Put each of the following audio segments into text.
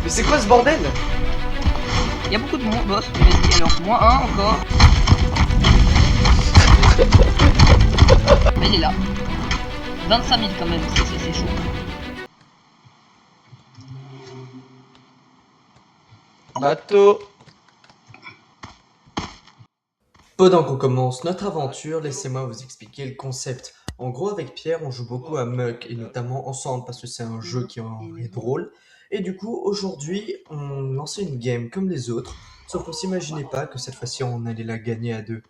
Mais c'est quoi ce bordel? Il y a beaucoup de monde, boss. Vas-y, alors, moins un encore. Mais il est là. 25 000 quand même, c'est chaud. Bateau. Pendant qu'on commence notre aventure, laissez-moi vous expliquer le concept. En gros, avec Pierre, on joue beaucoup à Muck, et notamment ensemble, parce que c'est un jeu qui est drôle. Et du coup, aujourd'hui, on lançait une game comme les autres, sauf qu'on s'imaginait pas que cette fois-ci, on allait la gagner à deux.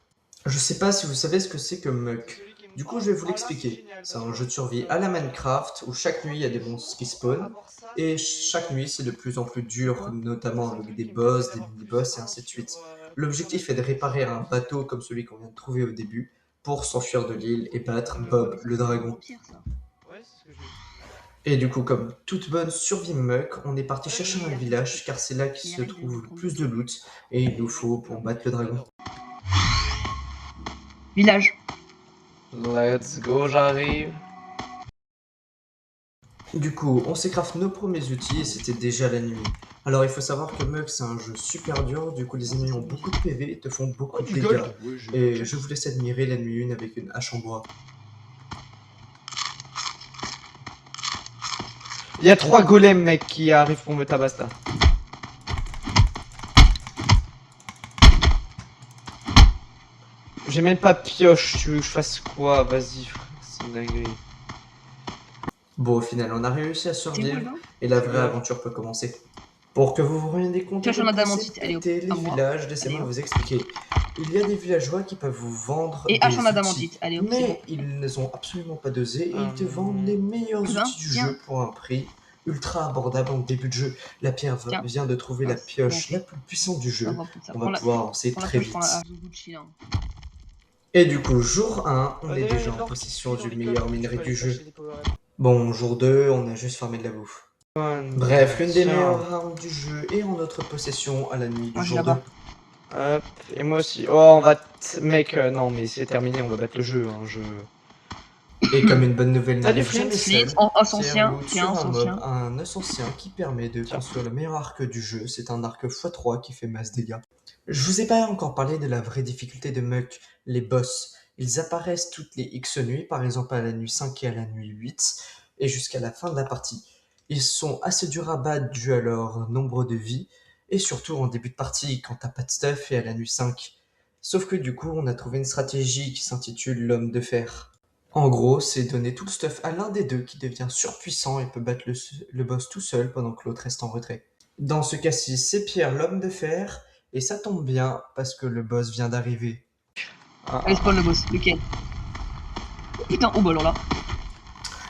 Je sais pas si vous savez ce que c'est que Muck. Du coup, je vais vous l'expliquer. C'est un jeu de survie à la Minecraft, où chaque nuit, il y a des monstres qui spawnent. Et chaque nuit, c'est de plus en plus dur, notamment avec des boss, des mini-boss, et ainsi de suite. L'objectif est de réparer un bateau comme celui qu'on vient de trouver au début, pour s'enfuir de l'île et battre Bob le dragon. Et du coup, comme toute bonne survie Muck, on est parti chercher un village, car c'est là qu'il se trouve le plus de loot, et il nous faut pour battre le dragon. Village. Let's go, j'arrive. Du coup, on s'écraft nos premiers outils et c'était déjà la nuit. Alors il faut savoir que Muck c'est un jeu super dur, du coup les ennemis ont beaucoup de PV et te font beaucoup de dégâts. Et je vous laisse admirer la nuit 1 avec une hache en bois. Il y a 3 golems, mec, qui arrivent pour me tabasser. J'ai même pas pioche, tu veux que je fasse quoi? Vas-y, frère, c'est une dinguerie. Bon, au final, on a réussi à survivre et la vraie aventure peut commencer. Pour que vous vous rendiez compte de les villages, laissez-moi vous expliquer. Il y a des villageois qui peuvent vous vendre des outils, mais ils ne sont absolument pas dosés et ils te vendent les meilleurs outils du jeu pour un prix ultra abordable en début de jeu. La Pierre vient de trouver la pioche la plus puissante du jeu. On va pouvoir avancer très vite. Et du coup, jour 1, on est déjà en possession du meilleur minerai du jeu. Bon, jour 2, on a juste farmé de la bouffe. Bref, l'une des meilleures armes du jeu est en notre possession à la nuit du jour 2. Hop, et moi aussi. Oh, on va... Mec, non, mais c'est terminé, on va battre le jeu, hein, Et comme une bonne nouvelle n'arrive jamais seule, ancien un os ancien qui permet de construire le meilleur arc du jeu. C'est un arc x3 qui fait masse dégâts. Je vous ai pas encore parlé de la vraie difficulté de Muck, les boss. Ils apparaissent toutes les X nuits, par exemple à la nuit 5 et à la nuit 8, et jusqu'à la fin de la partie. Ils sont assez durs à battre dû à leur nombre de vies, et surtout en début de partie quand t'as pas de stuff et à la nuit 5. Sauf que du coup, on a trouvé une stratégie qui s'intitule l'homme de fer. En gros, c'est donner tout le stuff à l'un des deux qui devient surpuissant et peut battre le boss tout seul pendant que l'autre reste en retrait. Dans ce cas-ci, c'est Pierre l'homme de fer, et ça tombe bien parce que le boss vient d'arriver. Allez, spawn le boss, lequel? Putain, oh bah alors là.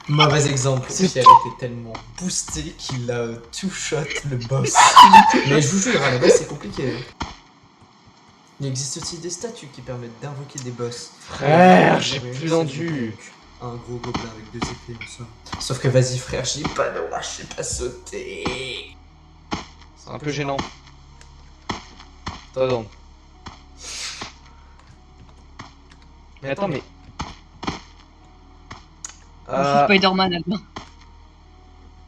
Mauvais exemple, Pierre était tellement boosté qu'il a two-shot le boss. Mais je vous jure, à la base c'est compliqué. Il existe aussi des statues qui permettent d'invoquer des boss. Frère, j'ai plus d'endu. Un gros gobelin avec 2 épées en somme. Sauf que vas-y frère, j'ai pas de je sais pas sauter. C'est un peu gênant. Attends. Mais attends, mais... Je suis Spider-Man, Albin.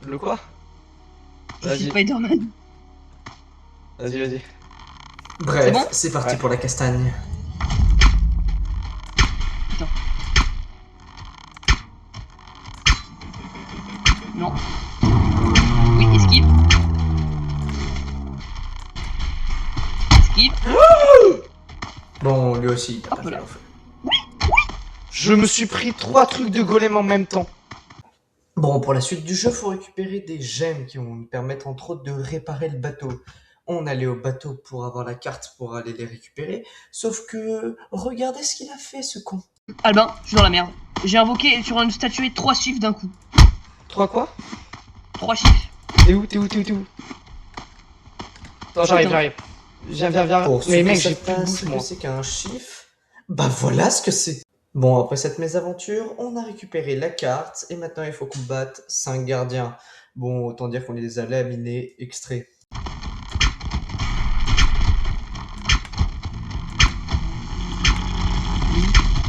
Le quoi? Je suis Spider-Man. Vas-y. Bref, c'est parti pour la castagne. Putain. Non. Oui, esquive. Esquive. Bon, lui aussi, il a pas fait l'enfeu. Je me suis pris 3 trucs de golem en même temps. Bon, pour la suite du jeu, faut récupérer des gemmes qui vont nous permettre entre autres de réparer le bateau. On allait au bateau pour avoir la carte pour aller les récupérer, sauf que regardez ce qu'il a fait ce con. Albin, je suis dans la merde. J'ai invoqué sur une statuette 3 chiffres d'un coup. 3 quoi? 3 chiffres. T'es où? Attends, j'arrive. Viens. Pour mais mec, j'ai j'ai pas plus de bouffe, moi. c'est qu'un chiffre. Bah voilà ce que c'est. Bon, après cette mésaventure, on a récupéré la carte et maintenant il faut qu'on batte 5 gardiens. Bon, autant dire qu'on les a laminés, extraits.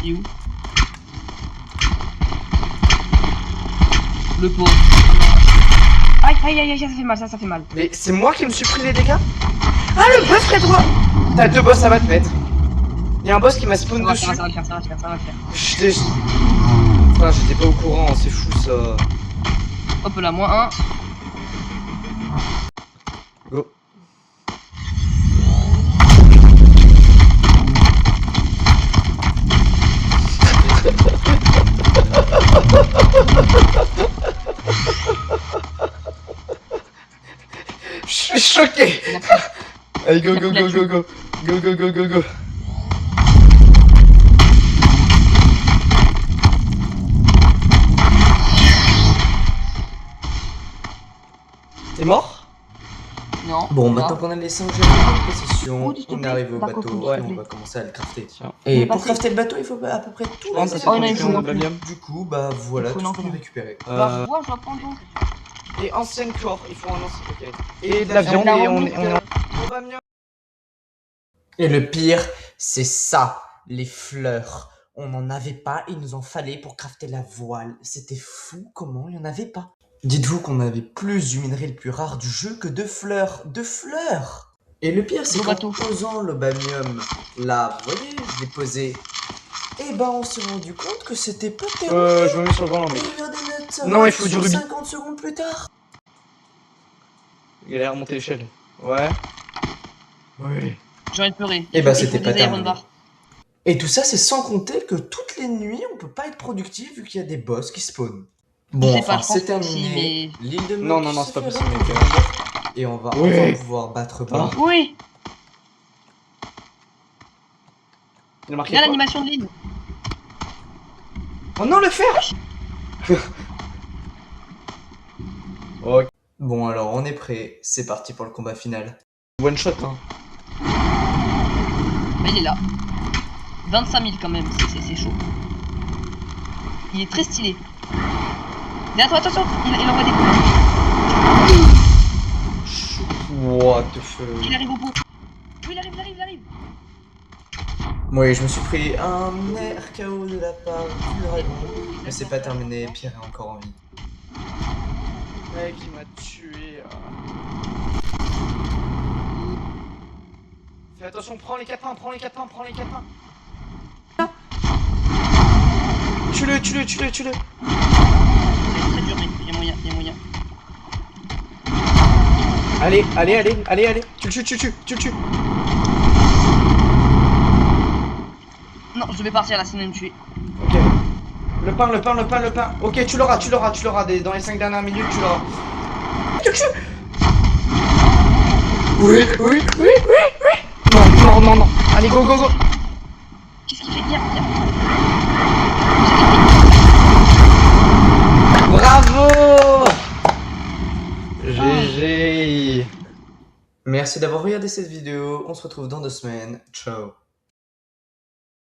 Il est où? Le pauvre. Aïe, aïe, aïe, aïe, ça fait mal, ça fait mal. Mais c'est moi qui me suis pris les dégâts. Ah, le boss près de toi. T'as 2 boss à va te mettre. Y'a un boss qui m'a spawn dessus. Ça va le faire, ça va le faire, ça va le faire. Putain, j'étais pas au courant, c'est fou ça. Hop là, moins 1. Go. Je suis choqué. Allez, go, go, go, go, go. Go, go, go, go, go. T'es mort? Non. Bon, là. maintenant qu'on a les 5 gemmes en possession, Oh, s'il te on plaît, arrive au d'accord, bateau s'il te et on plaît. va commencer à le crafter. Tiens. Et Mais pour passer- crafter le bateau, il faut à peu près tout Prends les ta Oh, non, il sélection faut- de Babium. Du coup, bah voilà Il faut tout ce qu'on a l'entraîner. récupéré. Bah, je dois prendre donc. Et ancienne corps, il faut un ancien. Ok. Et de la la viande et on remise, est en. Et le pire, c'est ça, les fleurs. On n'en avait pas, il nous en fallait pour crafter la voile. C'était fou comment il n'y en avait pas. Dites-vous qu'on avait plus du minerai le plus rare du jeu que de fleurs. De fleurs! Et le pire, c'est Beau qu'en bateau. posant l'obanium là, vous voyez, je l'ai posé. Et ben, on s'est rendu compte que c'était pas terminé. Je me mets sur le volant, Et mec. regardez notre Non, il faut du rubis. 50 secondes plus tard. Il a remonté l'échelle. Ouais. Oui. J'ai envie de pleurer. Et bah, Il faut c'était pas des Iron terminé. Bars. Et tout ça, c'est sans compter que toutes les nuits, on peut pas être productif vu qu'il y a des boss qui spawnent. Bon, Je sais pas, enfin, je pense c'est que si, terminé. L'île de Non, Muck non, non, se c'est pas fait possible, mec. reconstruire. Et on va Ouais. enfin pouvoir battre Ah. Bob. Oui, Il a marqué bien quoi? l'animation de l'île. Oh non, le fer. Ok. Bon, alors, on est prêt. C'est parti pour le combat final. One shot, hein. Mais il est là. 25 000 quand même, c'est chaud. Il est très stylé. Mais attends, attention, il envoie des coups. What the fuck. Il arrive au bout. Oui, il arrive. Oui, je me suis pris un RKO de la part du dragon. Mais c'est pas terminé, Pierre est encore en vie. Mec, il m'a tué. Fais attention, prends les 4 pains. Tue-le. C'est très dur, mais il y a moyen. Allez. Tu le tues. Non, je vais partir là, sinon il me tuer. Ok. Le pain. Ok, tu l'auras. Dans les 5 dernières minutes, tu l'auras. Tu le tues. Oui. Non. Allez, go. Qu'est-ce qu'il fait? Viens. Bravo. GG. Merci d'avoir regardé cette vidéo. On se retrouve dans 2 semaines. Ciao.